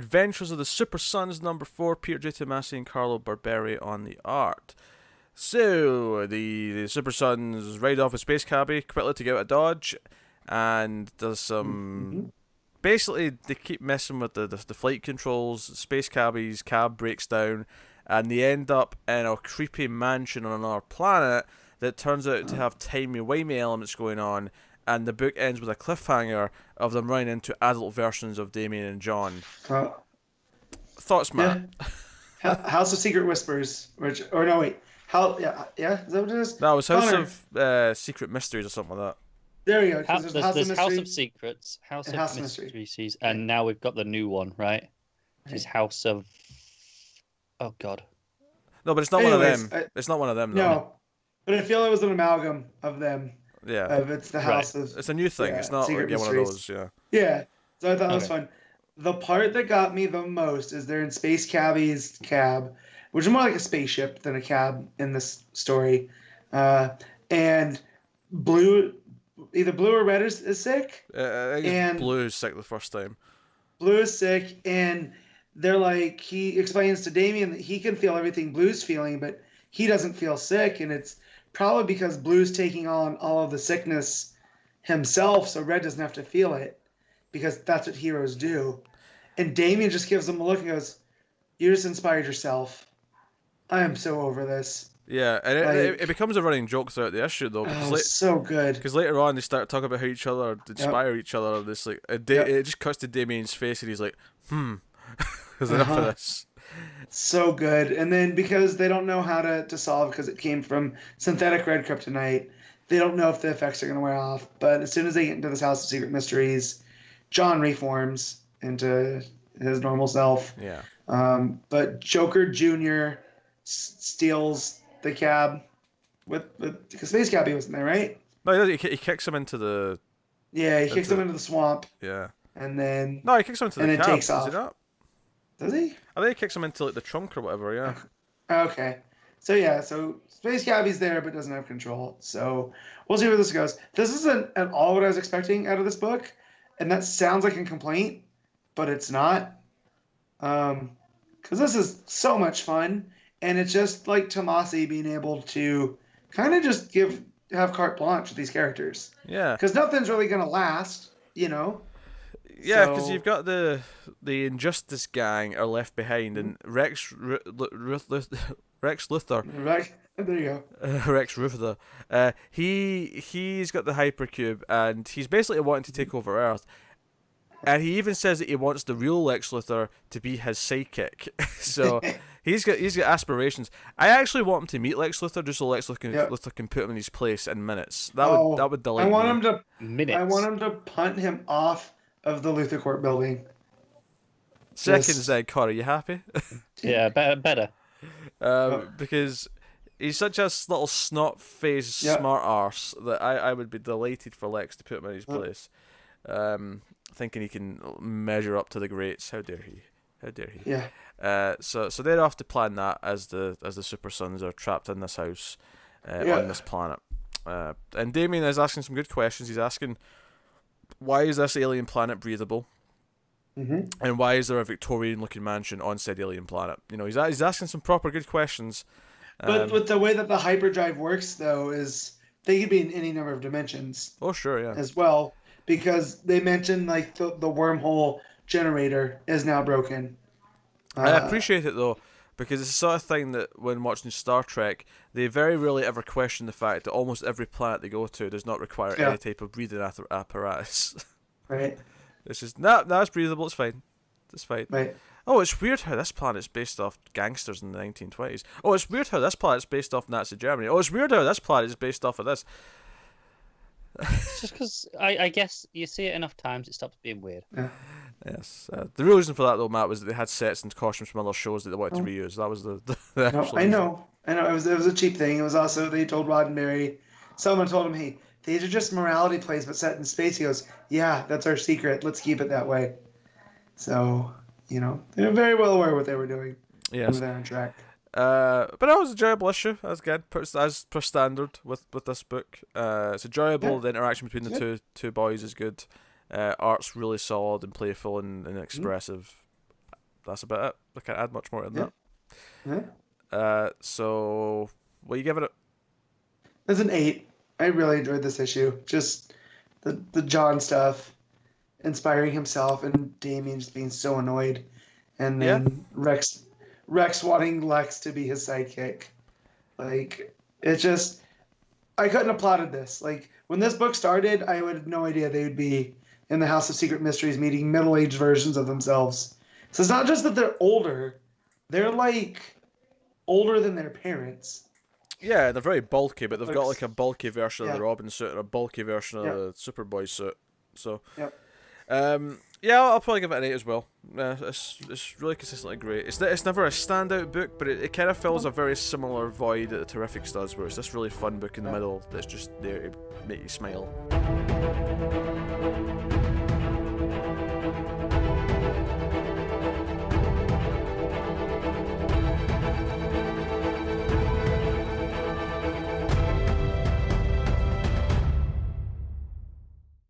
Adventures of the Super Sons #4, Peter J. Tomasi and Carlo Barberi on the art. So, the Super Sons ride off a space cabbie quickly to get out of Dodge, and there's some... Basically, they keep messing with the flight controls, space cabbie's cab breaks down, and they end up in a creepy mansion on another planet that turns out to have timey-wimey elements going on, and the book ends with a cliffhanger of them running into adult versions of Damien and John. Thoughts, Matt? Yeah. House of Secret Whispers, is that what it is? No, it was House of Secret Mysteries or something like that. There you go. There's House of Secrets, House of Mysteries, and now we've got the new one, right? Which is House of... Oh, God. No, but it's not one of them. It's not one of them, though. No, but I feel it was an amalgam of them. Yeah. It's the House of... It's a new thing. It's not like one of those, yeah. Yeah. So I thought it was fun. The part that got me the most is they're in Space Cabbie's cab, which is more like a spaceship than a cab in this story. And either Blue or Red is sick. I think Blue is sick the first time. Blue is sick, and they're like, he explains to Damien that he can feel everything Blue's feeling, but he doesn't feel sick, and it's probably because Blue's taking on all of the sickness himself, so Red doesn't have to feel it, because that's what heroes do. And Damien just gives him a look and goes, "You just inspired yourself. I am so over this." Yeah, and it becomes a running joke throughout the issue, though. So good. Because later on, they start talking about how each other inspire each other. This it just cuts to Damien's face, and he's like, there's enough of this. So good. And then because they don't know how to solve, because it came from synthetic red kryptonite, they don't know if the effects are going to wear off. But as soon as they get into this House of Secret Mysteries, John reforms into his normal self. Yeah. But Joker Jr. steals the cab because Space Cabbie wasn't there, right? No, he kicks him into the... Yeah, he kicks him into the swamp. Yeah. And then... No, he kicks him into the cab. Takes off. Does he not? Does he? I think he kicks him into like the trunk or whatever, yeah. Okay. So Space Cabbie's there but doesn't have control. So we'll see where this goes. This isn't at all what I was expecting out of this book, and that sounds like a complaint, but it's not. Because this is so much fun, and it's just like Tomasi being able to kind of just have carte blanche with these characters. Yeah. Because nothing's really going to last, you know? Yeah, because you've got the Injustice gang are left behind, and Rex Luthor. There you go. Rex Luthor. He's got the hypercube, and he's basically wanting to take over Earth. And he even says that he wants the real Lex Luthor to be his sidekick. So he's got aspirations. I actually want him to meet Lex Luthor just so Lex Luthor can put him in his place in minutes. That would delight me. I want him to punt him off of the Luthor Court building. Zed, Connor, you happy? Yeah, better. Because he's such a little snot-faced smart arse that I would be delighted for Lex to put him in his place. Thinking he can measure up to the greats. How dare he? Yeah. So they're off to plan that as the Super Sons are trapped in this house on this planet. And Damien is asking some good questions. He's asking, why is this alien planet breathable? Mm-hmm. And why is there a Victorian-looking mansion on said alien planet? You know, he's asking some proper good questions. But the way that the hyperdrive works, though, is they could be in any number of dimensions. Oh, sure, yeah. As well, because they mentioned like the wormhole generator is now broken. I appreciate it though, because it's the sort of thing that when watching Star Trek, they very rarely ever question the fact that almost every planet they go to does not require any type of breathing apparatus. Right. It's just it's breathable. It's fine. It's fine. Right. Oh, it's weird how this planet's based off gangsters in the 1920s. Oh, it's weird how this planet's based off Nazi Germany. Oh, it's weird how this planet is based off of this. It's just because I guess you see it enough times, it stops being weird. Yeah. Yes. The real reason for that, though, Matt, was that they had sets and costumes from other shows that they wanted to reuse. That was the actual I know. It was a cheap thing. It was also, they told Roddenberry, someone told him, hey, these are just morality plays but set in space. He goes, yeah, that's our secret. Let's keep it that way. So, you know, they're very well aware of what they were doing. Yes. They're on track. But that was an enjoyable issue, as per standard with this book. It's enjoyable. Yeah. The interaction between the two boys is good. Art's really solid and playful and expressive. that's about it. I can't add much more than Yeah. that. So what are you giving it? It's an 8. I really enjoyed this issue. Just the John stuff, inspiring himself, and Damian just being so annoyed, and then Rex wanting Lex to be his sidekick. Like, it just, I couldn't have plotted this. Like, when this book started, I had no idea they would be in the House of Secret Mysteries meeting middle-aged versions of themselves. So it's not just that they're older, they're like older than their parents. Yeah, they're very bulky, but they've got like a bulky version of the Yeah. Robin suit and a bulky version of the Superboy suit. So, Yep. yeah, I'll probably give it an 8 as well. It's really consistently great. It's never a standout book, but it kind of fills a very similar void that the Terrifics does, where it's this really fun book in the middle that's just there to make you smile.